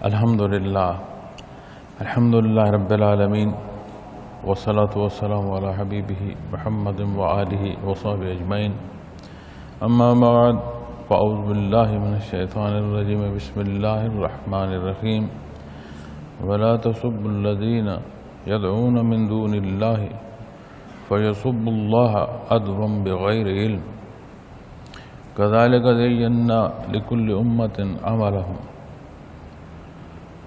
الحمدللہ رب العالمین والصلاة والسلام علی حبیبہ محمد وآلہ وصحبہ اجمعین اما بعد فاعوذ باللہ من الشیطان الرجیم بسم اللہ الرحمن الرحیم ولا تسبوا الذین يدعون من دون اللہ فیسبوا اللہ عدوا بغیر علم كذلك زينا لكل أمة عملهم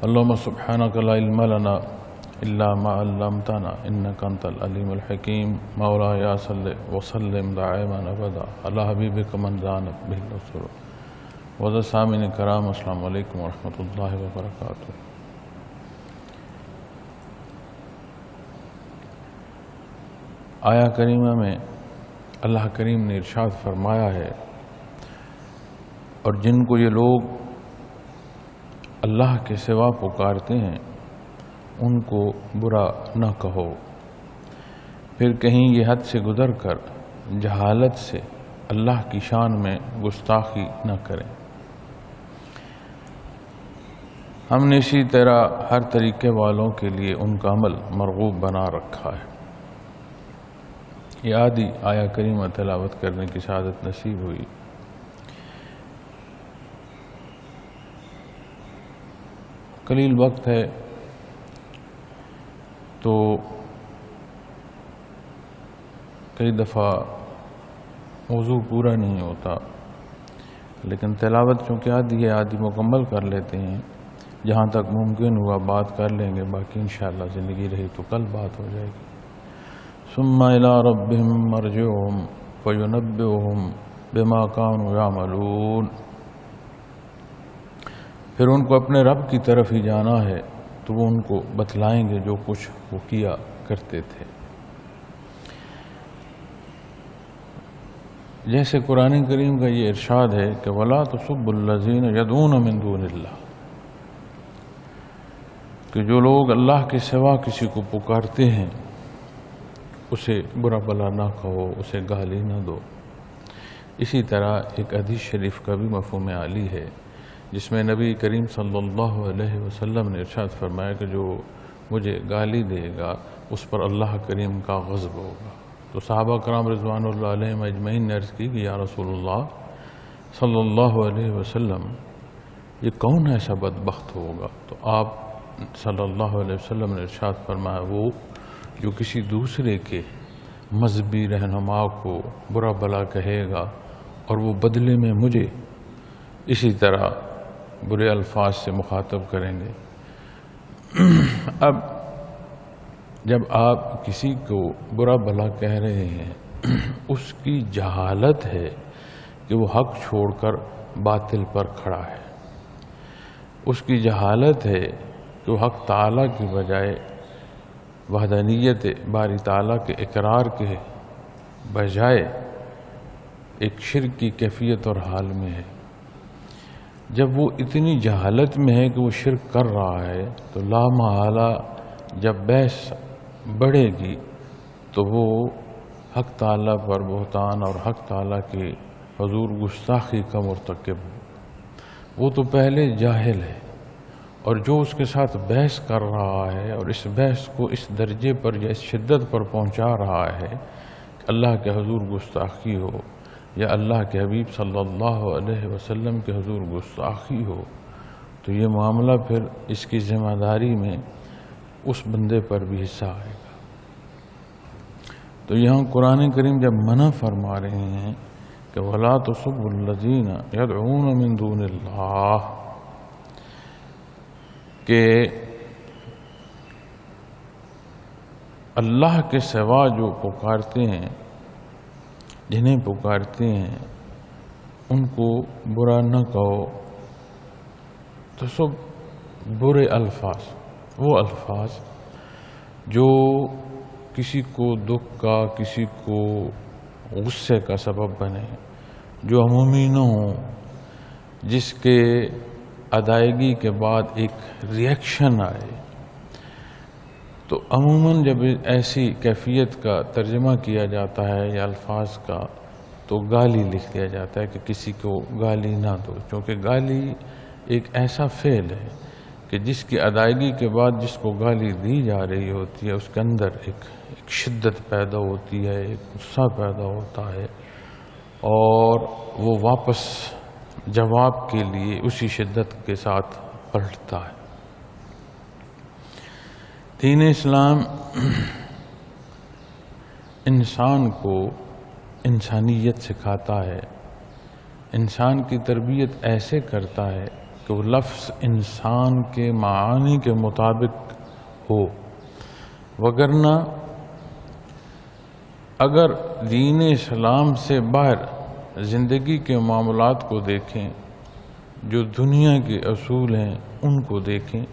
اللهم سبحانك لا علم لنا إلا ما علمتنا إنك أنت العليم الحكيم مولاي صل وسلم دائما أبدا على حبيبك من زانت به الرسول وذا سامعين الكرام السلام علیکم ورحمۃ اللہ وبرکاتہ۔ آیا کریمہ میں اللہ کریم نے ارشاد فرمایا ہے، اور جن کو یہ لوگ اللہ کے سوا پکارتے ہیں ان کو برا نہ کہو، پھر کہیں یہ حد سے گزر کر جہالت سے اللہ کی شان میں گستاخی نہ کریں۔ ہم نے اسی طرح ہر طریقے والوں کے لیے ان کا عمل مرغوب بنا رکھا ہے۔ یہ آدھی آیا کریمہ تلاوت کرنے کی سعادت نصیب ہوئی۔ قلیل وقت ہے تو کئی دفعہ موضوع پورا نہیں ہوتا، لیکن تلاوت چونکہ آدھی ہے آدھی مکمل کر لیتے ہیں، جہاں تک ممکن ہوا بات کر لیں گے، باقی انشاءاللہ زندگی رہی تو کل بات ہو جائے گی۔ ثم الى ربهم مرجعهم فينبئهم بما كانوا يعملون، پھر ان کو اپنے رب کی طرف ہی جانا ہے تو وہ ان کو بتلائیں گے جو کچھ وہ کیا کرتے تھے۔ جیسے قرآن کریم کا یہ ارشاد ہے کہ وَلَا تُسُبُّوا الَّذِينَ يَدْعُونَ مِن دُونِ اللَّهِ، کہ جو لوگ اللہ کے سوا کسی کو پکارتے ہیں اسے برا بلا نہ کہو، اسے گالی نہ دو۔ اسی طرح ایک حدیث شریف کا بھی مفہوم عالی ہے جس میں نبی کریم صلی اللہ علیہ وسلم نے ارشاد فرمایا کہ جو مجھے گالی دے گا اس پر اللہ کریم کا غضب ہوگا۔ تو صحابہ کرام رضوان اللہ علیہم اجمعین نے عرض کی کہ یا رسول اللہ صلی اللہ علیہ وسلم یہ کون ایسا بدبخت ہوگا؟ تو آپ صلی اللہ علیہ وسلم نے ارشاد فرمایا وہ جو کسی دوسرے کے مذہبی رہنما کو برا بلا کہے گا اور وہ بدلے میں مجھے اسی طرح برے الفاظ سے مخاطب کریں گے۔ اب جب آپ کسی کو برا بلا کہہ رہے ہیں اس کی جہالت ہے کہ وہ حق چھوڑ کر باطل پر کھڑا ہے، اس کی جہالت ہے کہ وہ حق تعالیٰ کی بجائے وحدانیت باری تعالیٰ کے اقرار کے بجائے ایک شرک کی کیفیت اور حال میں ہے۔ جب وہ اتنی جہالت میں ہے کہ وہ شرک کر رہا ہے تو لا محالہ جب بحث بڑھے گی تو وہ حق تعالیٰ پر بہتان اور حق تعالیٰ کے حضور گستاخی کا مرتکب ہو۔ وہ تو پہلے جاہل ہے، اور جو اس کے ساتھ بحث کر رہا ہے اور اس بحث کو اس درجے پر یا اس شدت پر پہنچا رہا ہے کہ اللہ کے حضور گستاخی ہو یا اللہ کے حبیب صلی اللہ علیہ وسلم کے حضور گستاخی ہو، تو یہ معاملہ پھر اس کی ذمہ داری میں اس بندے پر بھی حصہ آئے گا۔ تو یہاں قرآن کریم جب منع فرما رہے ہیں کہ وَلَا تُسُبُّوا الَّذِينَ يَدْعُونَ مِن دُونِ اللَّهِ، کہ اللہ کے سوا جو پکارتے ہیں، جنہیں پکارتے ہیں ان کو برا نہ کہو۔ تو سب برے الفاظ، وہ الفاظ جو کسی کو دکھ کا، کسی کو غصے کا سبب بنے، جو عمومی نہ ہوں، جس کے ادائیگی کے بعد ایک ریئیکشن آئے، تو عموماً جب ایسی کیفیت کا ترجمہ کیا جاتا ہے یا الفاظ کا تو گالی لکھ دیا جاتا ہے کہ کسی کو گالی نہ دو، کیونکہ گالی ایک ایسا فعل ہے کہ جس کی ادائیگی کے بعد جس کو گالی دی جا رہی ہوتی ہے اس کے اندر ایک شدت پیدا ہوتی ہے، ایک غصہ پیدا ہوتا ہے، اور وہ واپس جواب کے لیے اسی شدت کے ساتھ پلٹتا ہے۔ دین اسلام انسان کو انسانیت سکھاتا ہے، انسان کی تربیت ایسے کرتا ہے کہ وہ لفظ انسان کے معانی کے مطابق ہو، وگرنہ اگر دین اسلام سے باہر زندگی کے معاملات کو دیکھیں، جو دنیا کے اصول ہیں ان کو دیکھیں،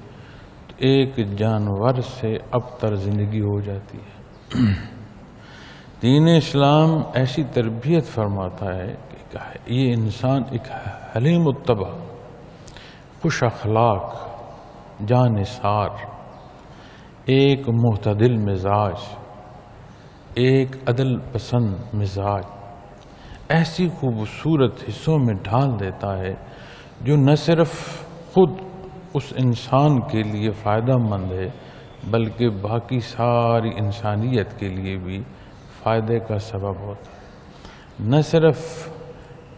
تو ایک جانور سے ابتر زندگی ہو جاتی ہے۔ دین اسلام ایسی تربیت فرماتا ہے کہ یہ انسان ایک حلیم الطبع، خوش اخلاق، جانثار، ایک معتدل مزاج، ایک عدل پسند مزاج ایسی خوبصورت حصوں میں ڈھال دیتا ہے جو نہ صرف خود اس انسان کے لیے فائدہ مند ہے بلکہ باقی ساری انسانیت کے لیے بھی فائدے کا سبب ہوتا ہے۔ نہ صرف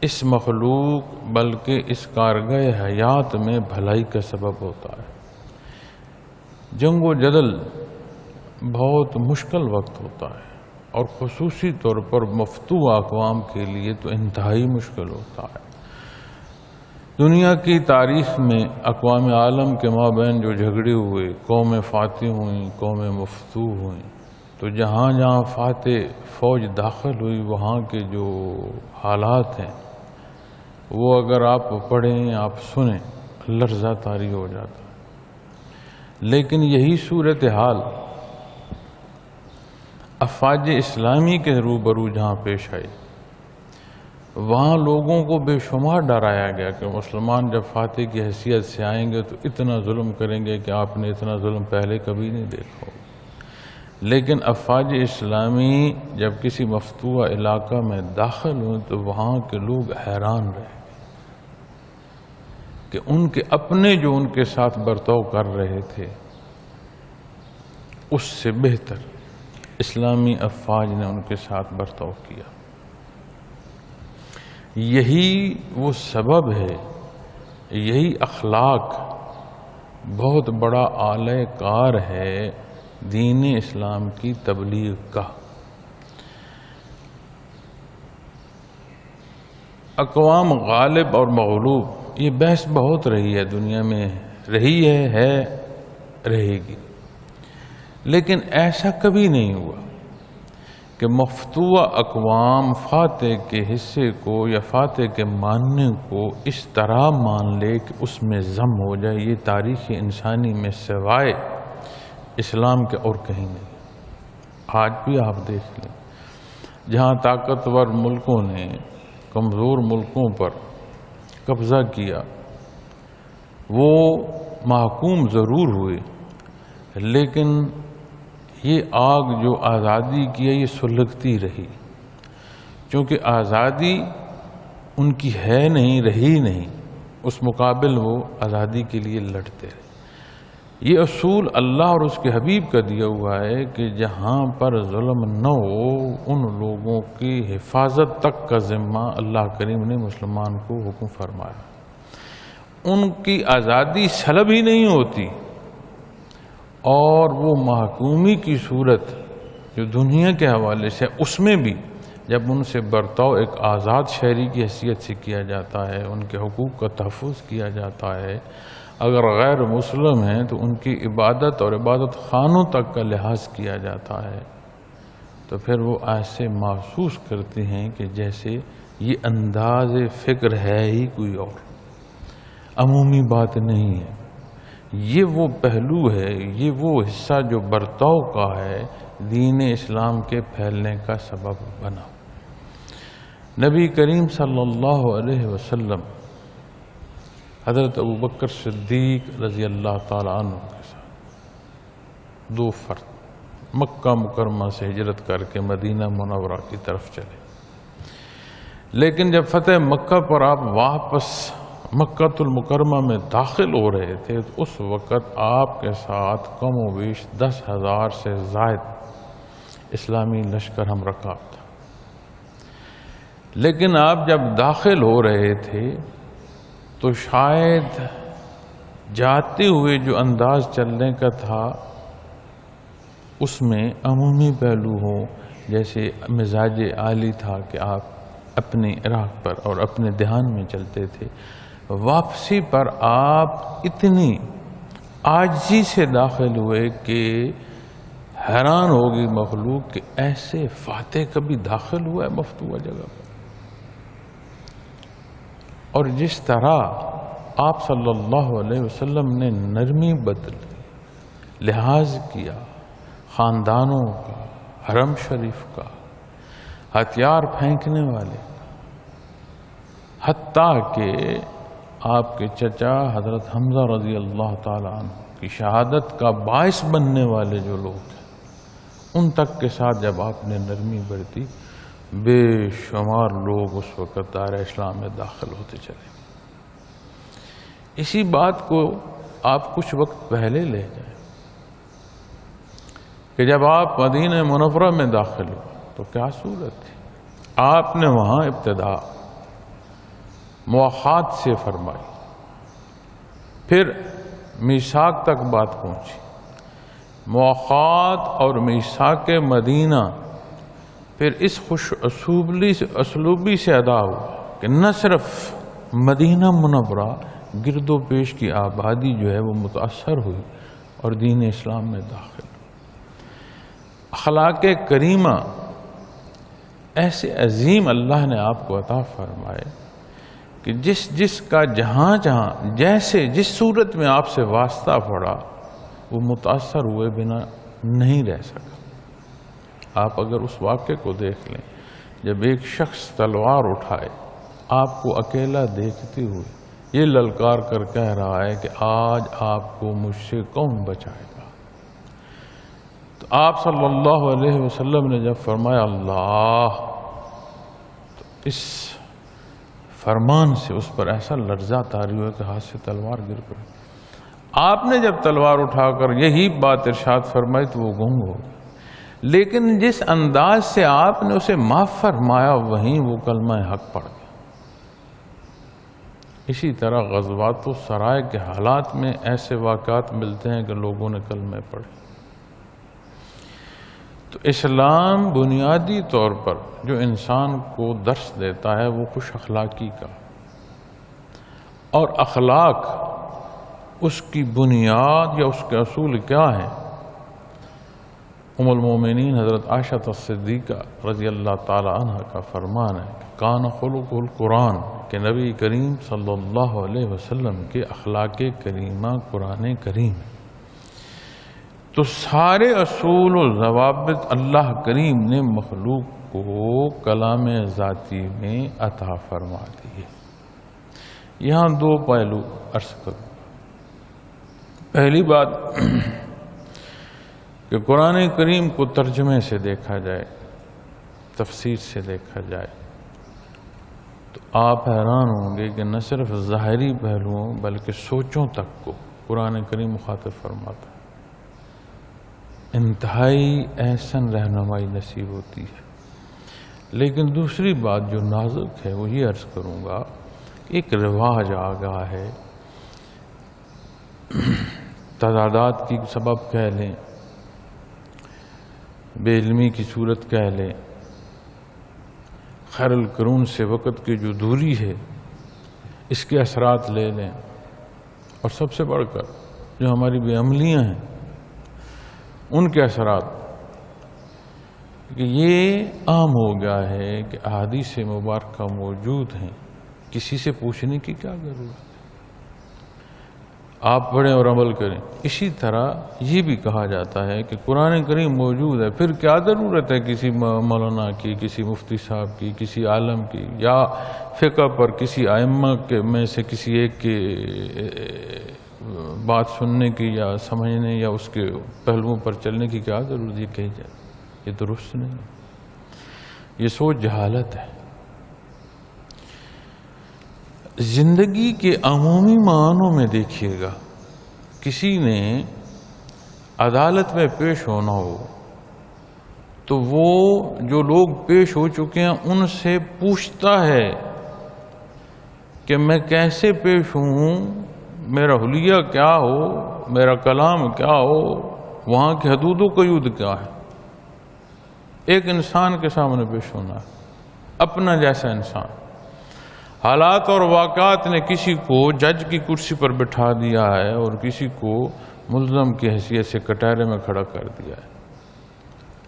اس مخلوق بلکہ اس کارگہ حیات میں بھلائی کا سبب ہوتا ہے۔ جنگ و جدل بہت مشکل وقت ہوتا ہے اور خصوصی طور پر مفتوح اقوام کے لیے تو انتہائی مشکل ہوتا ہے۔ دنیا کی تاریخ میں اقوام عالم کے مابین جو جھگڑے ہوئے، قومیں فاتح ہوئیں، قومیں مفتوح ہوئیں، تو جہاں جہاں فاتح فوج داخل ہوئی وہاں کے جو حالات ہیں وہ اگر آپ پڑھیں، آپ سنیں، لرزہ طاری ہو جاتا ہے۔ لیکن یہی صورتحال افواج اسلامی کے روبرو جہاں پیش آئی، وہاں لوگوں کو بے شمار ڈرایا گیا کہ مسلمان جب فاتح کی حیثیت سے آئیں گے تو اتنا ظلم کریں گے کہ آپ نے اتنا ظلم پہلے کبھی نہیں دیکھا ہوگا۔ لیکن افواج اسلامی جب کسی مفتوح علاقہ میں داخل ہوئے تو وہاں کے لوگ حیران رہے کہ ان کے اپنے جو ان کے ساتھ برتاؤ کر رہے تھے اس سے بہتر اسلامی افواج نے ان کے ساتھ برتاؤ کیا۔ یہی وہ سبب ہے، یہی اخلاق بہت بڑا اعلی کار ہے دین اسلام کی تبلیغ کا۔ اقوام غالب اور مغلوب، یہ بحث بہت رہی ہے دنیا میں، رہی ہے رہے گی، لیکن ایسا کبھی نہیں ہوا کہ مفتوح اقوام فاتح کے حصے کو یا فاتح کے ماننے کو اس طرح مان لے کہ اس میں ضم ہو جائے۔ یہ تاریخ انسانی میں سوائے اسلام کے اور کہیں نہیں۔ آج بھی آپ دیکھ لیں، جہاں طاقتور ملکوں نے کمزور ملکوں پر قبضہ کیا، وہ محکوم ضرور ہوئے، لیکن یہ آگ جو آزادی کی ہے یہ سلگتی رہی، چونکہ آزادی ان کی ہے نہیں، رہی نہیں، اس مقابل وہ آزادی کے لیے لڑتے رہے۔ یہ اصول اللہ اور اس کے حبیب کا دیا ہوا ہے کہ جہاں پر ظلم نہ ہو ان لوگوں کی حفاظت تک کا ذمہ اللہ کریم نے مسلمان کو حکم فرمایا۔ ان کی آزادی سلب ہی نہیں ہوتی، اور وہ محکومی کی صورت جو دنیا کے حوالے سے اس میں بھی جب ان سے برتاؤ ایک آزاد شہری کی حیثیت سے کیا جاتا ہے، ان کے حقوق کا تحفظ کیا جاتا ہے، اگر غیر مسلم ہیں تو ان کی عبادت اور عبادت خانوں تک کا لحاظ کیا جاتا ہے، تو پھر وہ ایسے محسوس کرتے ہیں کہ جیسے یہ انداز فکر ہے ہی کوئی اور، عمومی بات نہیں ہے۔ یہ وہ پہلو ہے، یہ وہ حصہ جو برتاؤ کا ہے، دین اسلام کے پھیلنے کا سبب بنا۔ نبی کریم صلی اللہ علیہ وسلم حضرت ابوبکر صدیق رضی اللہ تعالیٰ عنہ کے ساتھ دو فرد مکہ مکرمہ سے ہجرت کر کے مدینہ منورہ کی طرف چلے، لیکن جب فتح مکہ پر آپ واپس مکہ المکرمہ میں داخل ہو رہے تھے تو اس وقت آپ کے ساتھ کم و بیش 10,000 سے زائد اسلامی لشکر ہم رکاب تھا. لیکن آپ جب داخل ہو رہے تھے تو شاید جاتے ہوئے جو انداز چلنے کا تھا اس میں عمومی پہلو ہو، جیسے مزاج عالی تھا کہ آپ اپنی راہ پر اور اپنے دھیان میں چلتے تھے، واپسی پر آپ اتنی عاجزی سے داخل ہوئے کہ حیران ہوگی مخلوق کہ ایسے فاتح کبھی داخل ہوا ہے مفتوحہ جگہ پر. اور جس طرح آپ صلی اللہ علیہ وسلم نے نرمی بدل لحاظ کیا خاندانوں کا، حرم شریف کا، ہتھیار پھینکنے والے کا، حتیٰ کہ آپ کے چچا حضرت حمزہ رضی اللہ تعالیٰ عنہ کی شہادت کا باعث بننے والے جو لوگ ہیں ان تک کے ساتھ جب آپ نے نرمی برتی، بے شمار لوگ اس وقت دائرہ اسلام میں داخل ہوتے چلے. اسی بات کو آپ کچھ وقت پہلے لے جائیں کہ جب آپ مدینہ منورہ میں داخل ہوئے تو کیا صورت تھی. آپ نے وہاں ابتدا مواخات سے فرمائی، پھر میثاق تک بات پہنچی. مواخات اور میثاق مدینہ پھر اس خوش اسلوبی سے ادا ہوا کہ نہ صرف مدینہ منورہ گرد و پیش کی آبادی جو ہے وہ متاثر ہوئی اور دین اسلام میں داخل. اخلاق کریمہ ایسے عظیم اللہ نے آپ کو عطا فرمائے کہ جس کا جہاں جیسے جس صورت میں آپ سے واسطہ پڑا وہ متاثر ہوئے بنا نہیں رہ سکا. آپ اگر اس واقعے کو دیکھ لیں، جب ایک شخص تلوار اٹھائے آپ کو اکیلا دیکھتے ہوئے یہ للکار کر کہہ رہا ہے کہ آج آپ کو مجھ سے کون بچائے گا، تو آپ صلی اللہ علیہ وسلم نے جب فرمایا اللہ، تو اس فرمان سے اس پر ایسا لرزہ طاری ہوا کہ ہاتھ سے تلوار گر پڑی. آپ نے جب تلوار اٹھا کر یہی بات ارشاد فرمائی تو وہ گنگ ہو گئی، لیکن جس انداز سے آپ نے اسے معاف فرمایا وہیں وہ کلمہ حق پڑھ گیا. اسی طرح غزوات و سرائے کے حالات میں ایسے واقعات ملتے ہیں کہ لوگوں نے کلمے پڑھے. تو اسلام بنیادی طور پر جو انسان کو درس دیتا ہے وہ خوش اخلاقی کا، اور اخلاق اس کی بنیاد یا اس کے اصول کیا ہیں. ام المومنین حضرت عائشہ صدیقہ رضی اللہ تعالی عنہ کا فرمان ہے کہ کان خلق القرآن، کہ نبی کریم صلی اللہ علیہ وسلم کے اخلاق کریمہ قرآن کریم. تو سارے اصول و ضوابط اللہ کریم نے مخلوق کو کلام ذاتی میں عطا فرما دیے. یہاں دو پہلو عرض کروں. پہلی بات کہ قرآن کریم کو ترجمے سے دیکھا جائے، تفسیر سے دیکھا جائے تو آپ حیران ہوں گے کہ نہ صرف ظاہری پہلوؤں بلکہ سوچوں تک کو قرآن کریم مخاطب فرماتا ہے. انتہائی احسن رہنمائی نصیب ہوتی ہے. لیکن دوسری بات جو نازک ہے وہ یہ عرض کروں گا، ایک رواج آ گیا ہے، تضادات کی سبب کہہ لیں، بے علمی کی صورت کہہ لیں، خیر القرون سے وقت کی جو دوری ہے اس کے اثرات لے لیں، اور سب سے بڑھ کر جو ہماری بے عملیاں ہیں ان کے اثرات، کہ یہ عام ہو گیا ہے کہ احادیث مبارکہ موجود ہیں، کسی سے پوچھنے کی کیا ضرورت ہے، آپ پڑھیں اور عمل کریں. اسی طرح یہ بھی کہا جاتا ہے کہ قرآن کریم موجود ہے، پھر کیا ضرورت ہے کسی مولانا کی، کسی مفتی صاحب کی، کسی عالم کی، یا فقہ پر کسی ائمہ کے میں سے کسی ایک کی بات سننے کی یا سمجھنے یا اس کے پہلوؤں پر چلنے کی کیا ضرورت. یہ کہی جائے یہ درست نہیں، یہ سوچ جہالت ہے. زندگی کے عمومی معنوں میں دیکھیے گا، کسی نے عدالت میں پیش ہونا ہو تو وہ جو لوگ پیش ہو چکے ہیں ان سے پوچھتا ہے کہ میں کیسے پیش ہوں، میرا حلیہ کیا ہو، میرا کلام کیا ہو، وہاں کی حدود و قیود کیا ہے۔ ایک انسان کے سامنے پیش ہونا ہے، اپنا جیسا انسان۔ حالات اور واقعات نے کسی کو جج کی کرسی پر بٹھا دیا ہے اور کسی کو ملزم کی حیثیت سے کٹہرے میں کھڑا کر دیا ہے،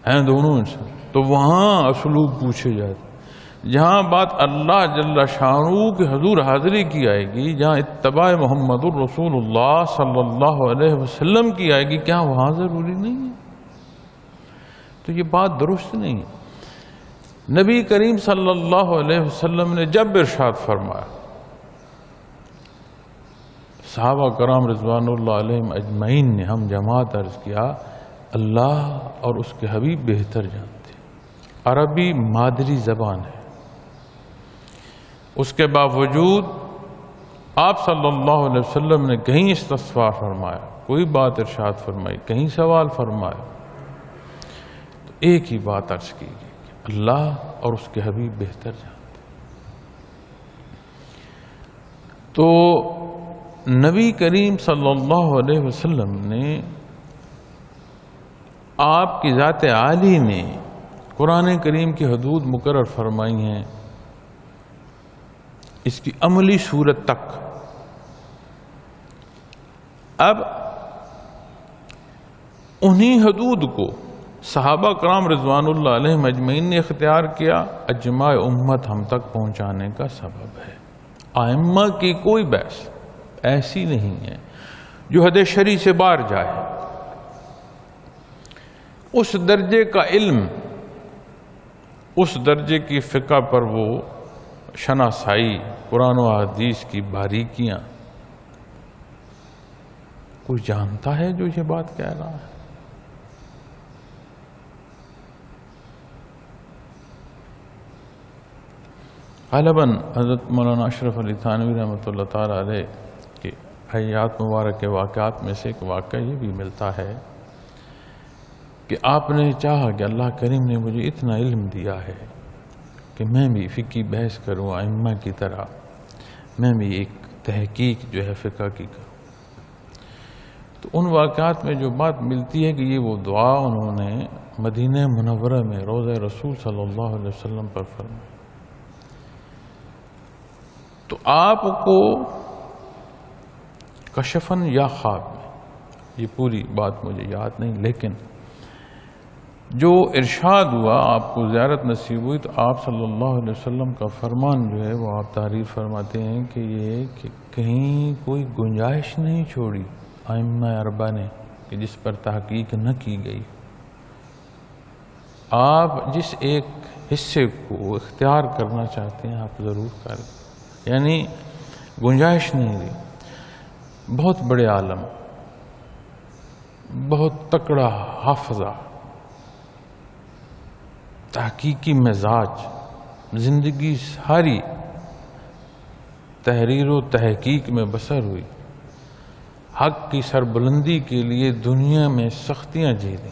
ہیں دونوں انسان۔ تو وہاں اسلوب پوچھے جاتے، جہاں بات اللہ جل شانہ کے حضور حاضری کی آئے گی، جہاں اتباع محمد الرسول اللہ صلی اللہ علیہ وسلم کی آئے گی، کیا وہاں ضروری نہیں ہے؟ تو یہ بات درست نہیں ہے۔ نبی کریم صلی اللہ علیہ وسلم نے جب ارشاد فرمایا، صحابہ کرام رضوان اللہ علیہم اجمعین نے ہم جماعت عرض کیا، اللہ اور اس کے حبیب بہتر جانتے۔ عربی مادری زبان ہے، اس کے باوجود آپ صلی اللہ علیہ وسلم نے کہیں استفسار فرمایا، کوئی بات ارشاد فرمائی، کہیں سوال فرمایا، تو ایک ہی بات عرض کی گئی، اللہ اور اس کے حبیب بہتر جانتے۔ تو نبی کریم صلی اللہ علیہ وسلم نے، آپ کی ذات عالی نے قرآن کریم کی حدود مقرر فرمائی ہیں، اس کی عملی صورت تک۔ اب انہی حدود کو صحابہ کرام رضوان اللہ علیہ مجمعین نے اختیار کیا، اجماع امت ہم تک پہنچانے کا سبب ہے۔ ائمہ کی کوئی بحث ایسی نہیں ہے جو حد شرعی سے باہر جائے۔ اس درجے کا علم، اس درجے کی فقہ پر وہ شناسائی، قرآن و حدیث کی باریکیاں کوئی جانتا ہے جو یہ بات کہہ رہا ہے؟ غالباً حضرت مولانا اشرف علی تھانوی رحمۃ اللہ تعالیٰ علیہ کے حیات مبارک کے واقعات میں سے ایک واقعہ یہ بھی ملتا ہے کہ آپ نے چاہا کہ اللہ کریم نے مجھے اتنا علم دیا ہے کہ میں بھی فقہی بحث کروں، ائمہ کی طرح میں بھی ایک تحقیق جو ہے فقہ کی کروں۔ تو ان واقعات میں جو بات ملتی ہے کہ یہ وہ دعا انہوں نے مدینہ منورہ میں روضہ رسول صلی اللہ علیہ وسلم پر فرمائی۔ تو آپ کو کشفن یا خواب میں، یہ پوری بات مجھے یاد نہیں، لیکن جو ارشاد ہوا، آپ کو زیارت نصیب ہوئی، تو آپ صلی اللہ علیہ وسلم کا فرمان جو ہے وہ آپ تعریف فرماتے ہیں کہ یہ کہ کہیں کوئی گنجائش نہیں چھوڑی ائمہ اربعہ نے کہ جس پر تحقیق نہ کی گئی۔ آپ جس ایک حصے کو اختیار کرنا چاہتے ہیں آپ ضرور کر دیں، یعنی گنجائش نہیں دی۔ بہت بڑے عالم، بہت تکڑا حافظہ، تحقیقی مزاج، زندگی ساری تحریر و تحقیق میں بسر ہوئی، حق کی سربلندی کے لیے دنیا میں سختیاں جھیلیں۔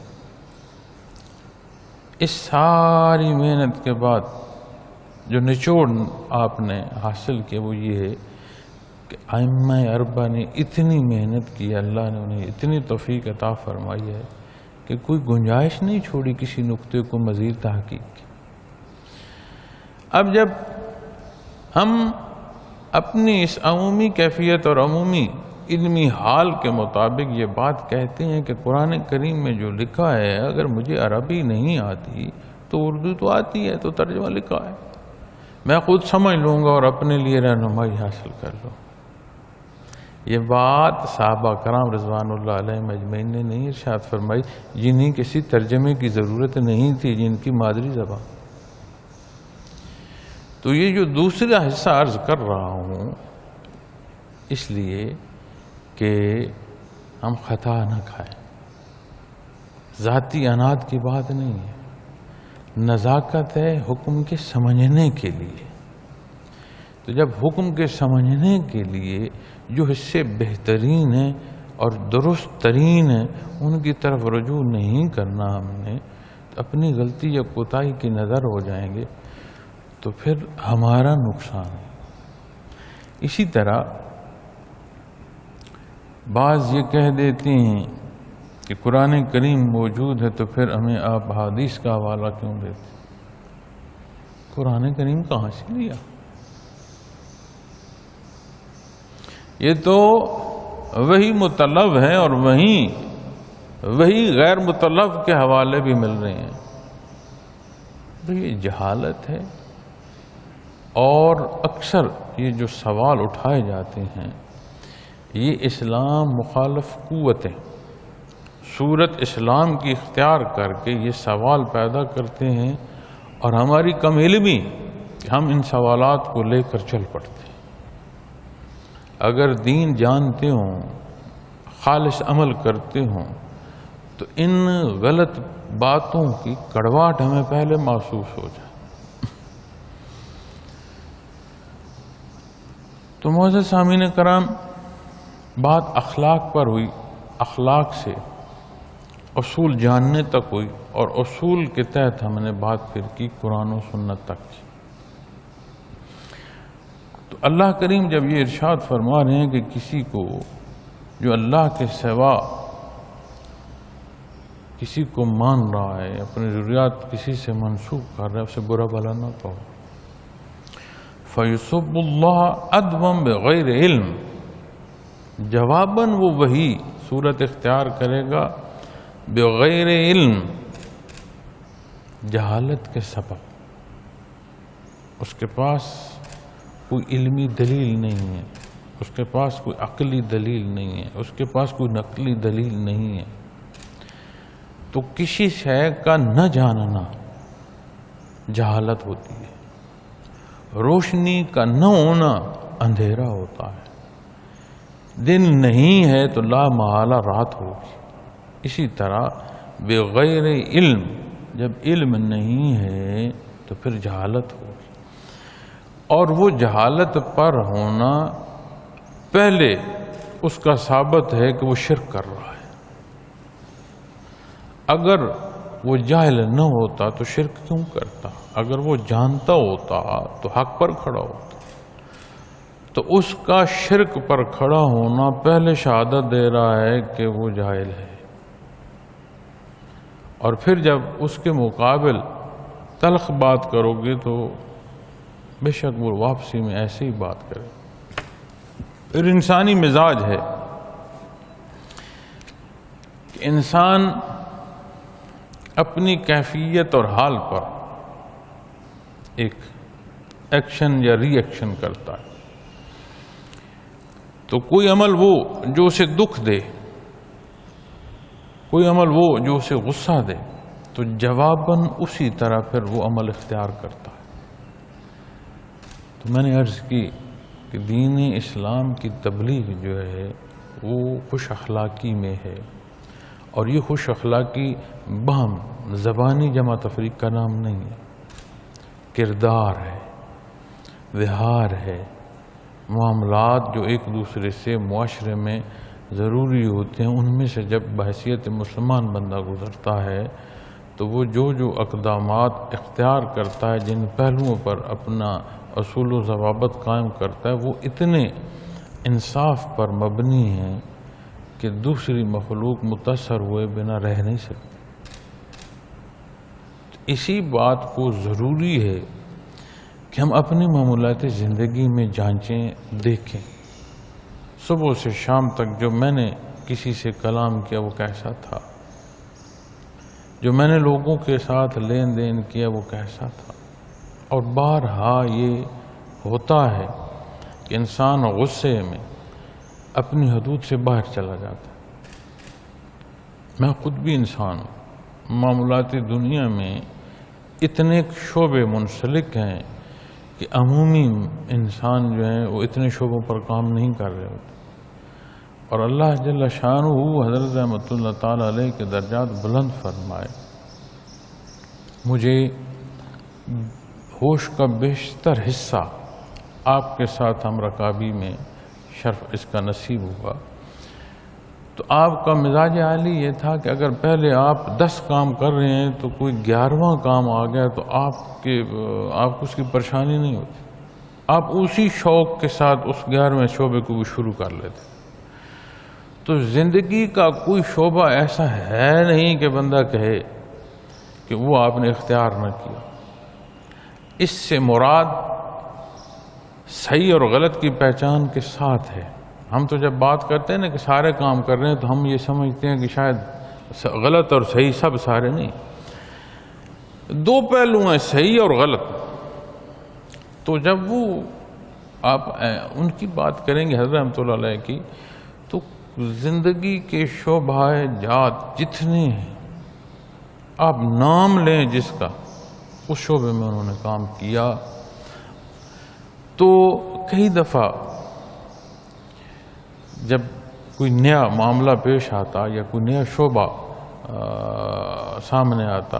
اس ساری محنت کے بعد جو نچوڑ آپ نے حاصل کیا وہ یہ ہے کہ ائمہ اربعہ نے اتنی محنت کی، اللہ نے انہیں اتنی توفیق عطا فرمائی ہے کہ کوئی گنجائش نہیں چھوڑی کسی نقطے کو مزید تحقیق کی۔ اب جب ہم اپنی اس عمومی کیفیت اور عمومی علمی حال کے مطابق یہ بات کہتے ہیں کہ قرآن کریم میں جو لکھا ہے، اگر مجھے عربی نہیں آتی تو اردو تو آتی ہے، تو ترجمہ لکھا ہے، میں خود سمجھ لوں گا اور اپنے لیے رہنمائی حاصل کر لوں۔ یہ بات صحابہ کرام رضوان اللہ علیہ مجمعین نے نہیں ارشاد فرمائی، جنہیں کسی ترجمے کی ضرورت نہیں تھی، جن کی مادری زبان۔ تو یہ جو دوسرا حصہ عرض کر رہا ہوں اس لیے کہ ہم خطا نہ کھائیں۔ ذاتی اناد کی بات نہیں ہے، نزاکت ہے حکم کے سمجھنے کے لیے۔ تو جب حکم کے سمجھنے کے لیے جو حصے بہترین ہیں اور درست ترین ہیں ان کی طرف رجوع نہیں کرنا ہم نے، تو اپنی غلطی یا کوتاہی کی نظر ہو جائیں گے تو پھر ہمارا نقصان ہے۔ اسی طرح بعض یہ کہہ دیتے ہیں کہ قرآن کریم موجود ہے تو پھر ہمیں آپ حدیث کا حوالہ کیوں دیتے؟ قرآن کریم کہاں سے لیا؟ یہ تو وہی مطلب ہے اور وہی غیر مطلب کے حوالے بھی مل رہے ہیں۔ تو یہ جہالت ہے، اور اکثر یہ جو سوال اٹھائے جاتے ہیں یہ اسلام مخالف قوتیں صورت اسلام کی اختیار کر کے یہ سوال پیدا کرتے ہیں، اور ہماری کم علمی کہ ہم ان سوالات کو لے کر چل پڑتے ہیں۔ اگر دین جانتے ہوں، خالص عمل کرتے ہوں، تو ان غلط باتوں کی کڑواہٹ ہمیں پہلے محسوس ہو جائے۔ تو معزز سامعین کرام، بات اخلاق پر ہوئی، اخلاق سے اصول جاننے تک ہوئی، اور اصول کے تحت ہم نے بات پھر کی قرآن و سنت تک کی۔ تو اللہ کریم جب یہ ارشاد فرما رہے ہیں کہ کسی کو جو اللہ کے سوا کسی کو مان رہا ہے، اپنی ضروریات کسی سے منسوخ کر رہا ہے، اسے برا بھلا نہ کہو۔ فَيُسُبُّ اللَّهَ عَدْوًا بِغَيْرِ علم، جواباً وہ وہی صورت اختیار کرے گا بغیر علم، جہالت کے سبب۔ اس کے پاس کوئی علمی دلیل نہیں ہے، اس کے پاس کوئی عقلی دلیل نہیں ہے، اس کے پاس کوئی نقلی دلیل نہیں ہے۔ تو کسی شے کا نہ جاننا جہالت ہوتی ہے، روشنی کا نہ ہونا اندھیرا ہوتا ہے، دن نہیں ہے تو لا محالہ رات ہوگی۔ اسی طرح بغیر علم، جب علم نہیں ہے تو پھر جہالت ہوگی، اور وہ جہالت پر ہونا پہلے اس کا ثابت ہے کہ وہ شرک کر رہا ہے۔ اگر وہ جاہل نہ ہوتا تو شرک کیوں کرتا؟ اگر وہ جانتا ہوتا تو حق پر کھڑا ہوتا۔ تو اس کا شرک پر کھڑا ہونا پہلے شہادت دے رہا ہے کہ وہ جاہل ہے، اور پھر جب اس کے مقابل تلخ بات کرو گے تو بے شک وہ واپسی میں ایسے ہی بات کرے۔ پھر انسانی مزاج ہے کہ انسان اپنی کیفیت اور حال پر ایک ایکشن یا ری ایکشن کرتا ہے۔ تو کوئی عمل وہ جو اسے دکھ دے، کوئی عمل وہ جو اسے غصہ دے، تو جواباً اسی طرح پھر وہ عمل اختیار کرتا ہے۔ تو میں نے عرض کی کہ دین اسلام کی تبلیغ جو ہے وہ خوش اخلاقی میں ہے، اور یہ خوش اخلاقی بہم زبانی جمع تفریق کا نام نہیں ہے، کردار ہے، وہار ہے، معاملات جو ایک دوسرے سے معاشرے میں ضروری ہوتے ہیں، ان میں سے جب بحیثیت مسلمان بندہ گزرتا ہے تو وہ جو اقدامات اختیار کرتا ہے، جن پہلوؤں پر اپنا اصول و ضوابط قائم کرتا ہے، وہ اتنے انصاف پر مبنی ہیں کہ دوسری مخلوق متاثر ہوئے بنا رہ نہیں سکتی۔ اسی بات کو ضروری ہے کہ ہم اپنی معمولات زندگی میں جانچیں، دیکھیں۔ صبح سے شام تک جو میں نے کسی سے کلام کیا وہ کیسا تھا، جو میں نے لوگوں کے ساتھ لین دین کیا وہ کیسا تھا۔ اور بارہا یہ ہوتا ہے کہ انسان غصے میں اپنی حدود سے باہر چلا جاتا ہے۔ میں خود بھی انسان ہوں، معاملاتی دنیا میں اتنے شعبے منسلک ہیں کہ عمومی انسان جو ہیں وہ اتنے شعبوں پر کام نہیں کر رہے ہوتے، اور اللہ جل شانہ حضرت رحمۃ اللہ تعالی علیہ کے درجات بلند فرمائے۔ مجھے ہوش کا بیشتر حصہ آپ کے ساتھ ہم رکابی میں شرف اس کا نصیب ہوا، تو آپ کا مزاج حالی یہ تھا کہ اگر پہلے آپ 10 کام کر رہے ہیں تو کوئی 11واں کام آ گیا تو آپ کو اس کی پریشانی نہیں ہوتی، آپ اسی شوق کے ساتھ اس 11ویں شعبے کو بھی شروع کر لیتے۔ تو زندگی کا کوئی شعبہ ایسا ہے نہیں کہ بندہ کہے کہ وہ آپ نے اختیار نہ کیا۔ اس سے مراد صحیح اور غلط کی پہچان کے ساتھ ہے۔ ہم تو جب بات کرتے ہیں نا کہ سارے کام کر رہے ہیں تو ہم یہ سمجھتے ہیں کہ شاید غلط اور صحیح سب سارے نہیں، 2 پہلو ہیں صحیح اور غلط۔ تو جب وہ آپ ان کی بات کریں گے حضرت رحمۃ اللہ علیہ کی، تو زندگی کے شعبہ جات جتنے ہیں آپ نام لیں جس کا، اس شعبے میں انہوں نے کام کیا۔ تو کئی دفعہ جب کوئی نیا معاملہ پیش آتا یا کوئی نیا شعبہ سامنے آتا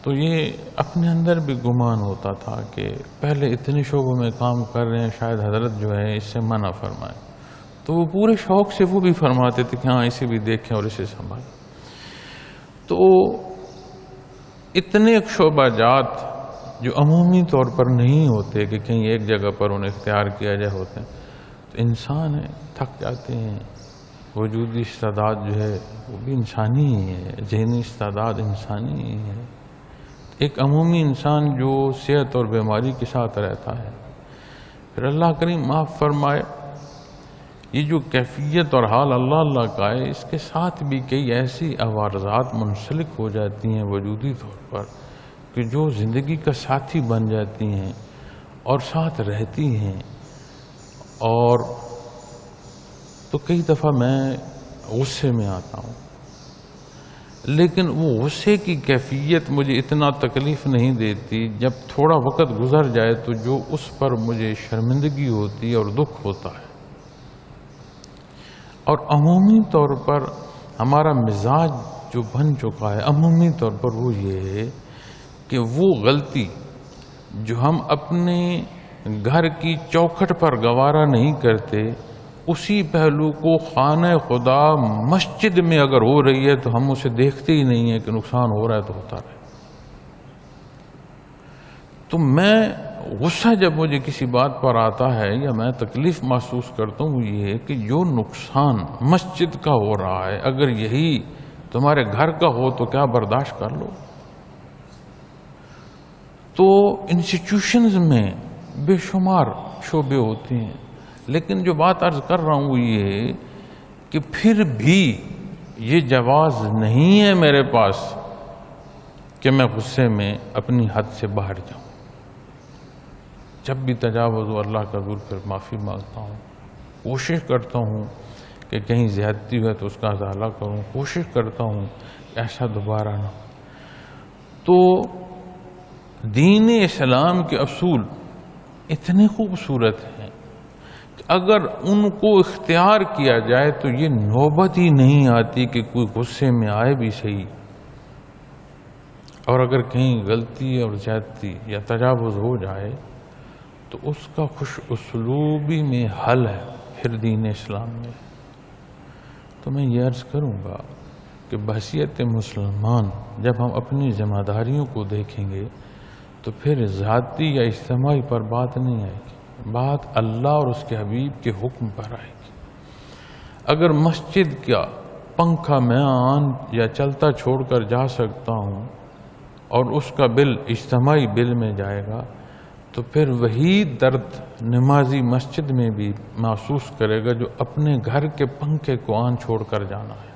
تو یہ اپنے اندر بھی گمان ہوتا تھا کہ پہلے اتنے شعبوں میں کام کر رہے ہیں، شاید حضرت جو ہے اس سے منع فرمائیں، تو وہ پورے شوق سے وہ بھی فرماتے تھے کہ ہاں اسے بھی دیکھیں اور اسے سنبھالیں۔ تو اتنے شعبہ جات جو عمومی طور پر نہیں ہوتے کہ کہیں ایک جگہ پر انہیں اختیار کیا جائے ہوتے ہیں، تو انسان ہے تھک جاتے ہیں، وجودی استعداد جو ہے وہ بھی انسانی ہی ہے، ذہنی استعداد انسانی ہی ہے۔ ایک عمومی انسان جو صحت اور بیماری کے ساتھ رہتا ہے، پھر اللہ کریم معاف فرمائے، یہ جو کیفیت اور حال اللہ اللہ کا ہے، اس کے ساتھ بھی کئی ایسی عوارضات منسلک ہو جاتی ہیں وجودی طور پر کہ جو زندگی کا ساتھی بن جاتی ہیں اور ساتھ رہتی ہیں۔ اور تو کئی دفعہ میں غصے میں آتا ہوں، لیکن وہ غصے کی کیفیت مجھے اتنا تکلیف نہیں دیتی، جب تھوڑا وقت گزر جائے تو جو اس پر مجھے شرمندگی ہوتی ہے اور دکھ ہوتا ہے۔ اور عمومی طور پر ہمارا مزاج جو بن چکا ہے عمومی طور پر وہ یہ ہے کہ وہ غلطی جو ہم اپنے گھر کی چوکھٹ پر گوارا نہیں کرتے، اسی پہلو کو خانہ خدا مسجد میں اگر ہو رہی ہے تو ہم اسے دیکھتے ہی نہیں ہیں کہ نقصان ہو رہا ہے تو ہوتا رہے۔ تو میں غصہ جب مجھے کسی بات پر آتا ہے یا میں تکلیف محسوس کرتا ہوں، یہ ہے کہ جو نقصان مسجد کا ہو رہا ہے اگر یہی تمہارے گھر کا ہو تو کیا برداشت کر لو؟ تو انسٹیٹیوشنز میں بے شمار شعبے ہوتے ہیں، لیکن جو بات عرض کر رہا ہوں وہ یہ ہے کہ پھر بھی یہ جواز نہیں ہے میرے پاس کہ میں غصے میں اپنی حد سے باہر جاؤں۔ جب بھی تجاوز ہو اللہ کا حضور پھر معافی مانگتا ہوں، کوشش کرتا ہوں کہ کہیں زیادتی ہوئے تو اس کا ازالہ کروں، کوشش کرتا ہوں کہ ایسا دوبارہ نہ ہو۔ تو دین اسلام کے اصول اتنے خوبصورت ہیں کہ اگر ان کو اختیار کیا جائے تو یہ نوبت ہی نہیں آتی کہ کوئی غصے میں آئے بھی صحیح، اور اگر کہیں غلطی اور زیادتی یا تجاوز ہو جائے تو اس کا خوش اسلوبی میں حل ہے پھر دین اسلام میں۔ تو میں یہ عرض کروں گا کہ بحیثیت مسلمان جب ہم اپنی ذمہ داریوں کو دیکھیں گے تو پھر ذاتی یا اجتماعی پر بات نہیں آئے گی، بات اللہ اور اس کے حبیب کے حکم پر آئے گی۔ اگر مسجد کا پنکھا میں آن یا چلتا چھوڑ کر جا سکتا ہوں اور اس کا بل اجتماعی بل میں جائے گا تو پھر وہی درد نمازی مسجد میں بھی محسوس کرے گا جو اپنے گھر کے پنکھے کو آن چھوڑ کر جانا ہے۔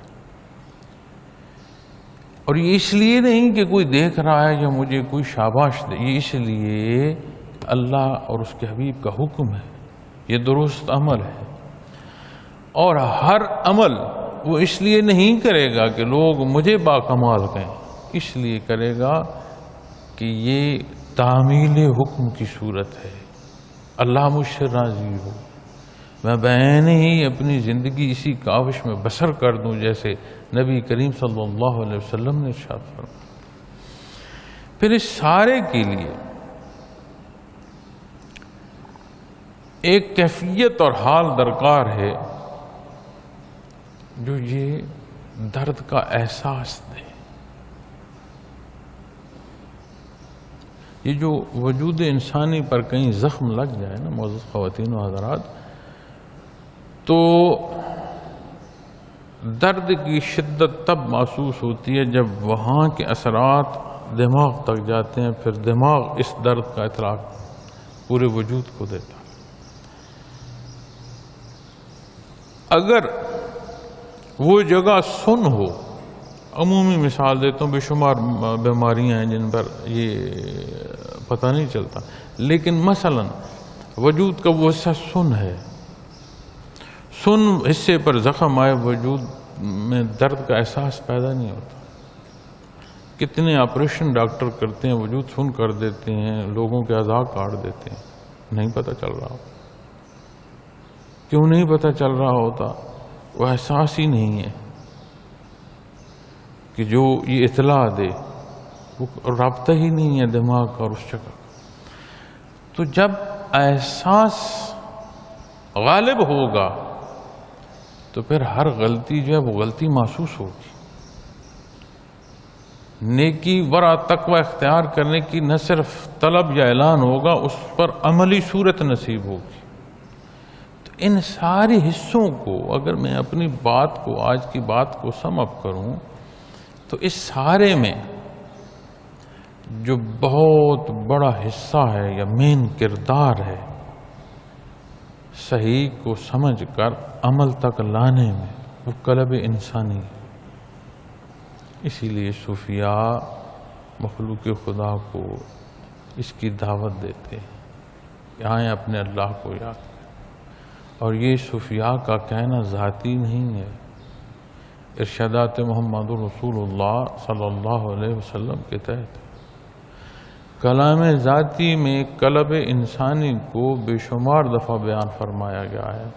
اور یہ اس لیے نہیں کہ کوئی دیکھ رہا ہے یا مجھے کوئی شاباش دے، یہ اس لیے اللہ اور اس کے حبیب کا حکم ہے، یہ درست عمل ہے۔ اور ہر عمل وہ اس لیے نہیں کرے گا کہ لوگ مجھے باکمال کہیں، اس لیے کرے گا کہ یہ تعمیل حکم کی صورت ہے، اللہ مجھ سے راضی ہو، میں بعین ہی اپنی زندگی اسی کاوش میں بسر کر دوں جیسے نبی کریم صلی اللہ علیہ وسلم نے ارشاد فرمایا۔ پھر اس سارے کے لیے ایک کیفیت اور حال درکار ہے جو یہ درد کا احساس دے. یہ جو وجود انسانی پر کہیں زخم لگ جائے نا معزز خواتین و حضرات، تو درد کی شدت تب محسوس ہوتی ہے جب وہاں کے اثرات دماغ تک جاتے ہیں، پھر دماغ اس درد کا اطلاق پورے وجود کو دیتا. اگر وہ جگہ سن ہو، عمومی مثال دیتا ہوں، بے شمار بیماریاں ہیں جن پر یہ پتہ نہیں چلتا، لیکن مثلا وجود کا وہ حصہ سن ہے، سن حصے پر زخم آئے وجود میں درد کا احساس پیدا نہیں ہوتا. کتنے آپریشن ڈاکٹر کرتے ہیں، وجود سن کر دیتے ہیں، لوگوں کے اعضاء کاٹ دیتے ہیں، نہیں پتہ چل رہا ہوتا. کیوں نہیں پتہ چل رہا ہوتا؟ وہ احساس ہی نہیں ہے کہ جو یہ اطلاع دے، وہ رابطہ ہی نہیں ہے دماغ کا اور اس جگہ. تو جب احساس غالب ہوگا تو پھر ہر غلطی جو ہے وہ غلطی محسوس ہوگی. نیکی ورع تقوی اختیار کرنے کی نہ صرف طلب یا اعلان ہوگا، اس پر عملی صورت نصیب ہوگی. تو ان سارے حصوں کو اگر میں اپنی بات کو، آج کی بات کو سم اپ کروں تو اس سارے میں جو بہت بڑا حصہ ہے یا مین کردار ہے صحیح کو سمجھ کر عمل تک لانے میں، وہ قلب انسانی ہے. اسی لیے صوفیاء مخلوق خدا کو اس کی دعوت دیتے ہیں کہ آئیں اپنے اللہ کو یاد کریں. اور یہ صوفیاء کا کہنا ذاتی نہیں ہے، ارشادات محمد رسول اللہ صلی اللہ علیہ وسلم کے تحت کلام ذاتی میں قلب انسانی کو بے شمار دفعہ بیان فرمایا گیا ہے.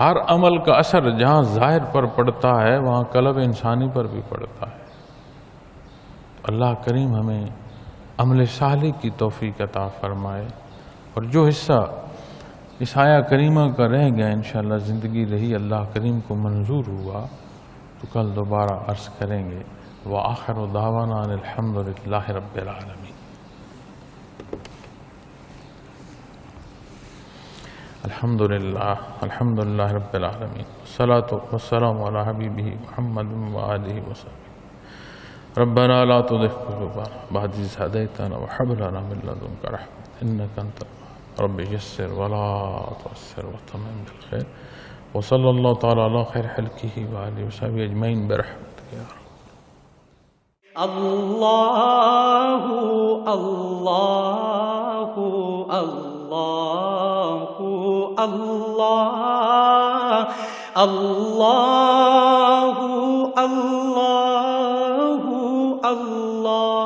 ہر عمل کا اثر جہاں ظاہر پر پڑتا ہے وہاں قلب انسانی پر بھی پڑتا ہے. اللہ کریم ہمیں عمل صالح کی توفیق عطا فرمائے، اور جو حصہ اس آیہ کریمہ کا رہ گیا انشاءاللہ زندگی رہی اللہ کریم کو منظور ہوا تو کل دوبارہ عرض کریں گے. وآخر دعوانا ان الحمدللہ رب العالمین. الحمدللہ رب العالمین، والصلاة والسلام علی حبیبہ محمد وآلہ وصحبہ. ربنا لا تزغ قلوبنا بعد إذ هديتنا وهب لنا من لدنك رحمة إنك أنت الوهاب. رب يسر ولا تعسر وتمم بالخير. وصلى الله تعالى على خير خلقه وآله وصحبه أجمعين برحمتك يا رب. اللہ اللہ اللہ اللہ اللہ اللہ اللہ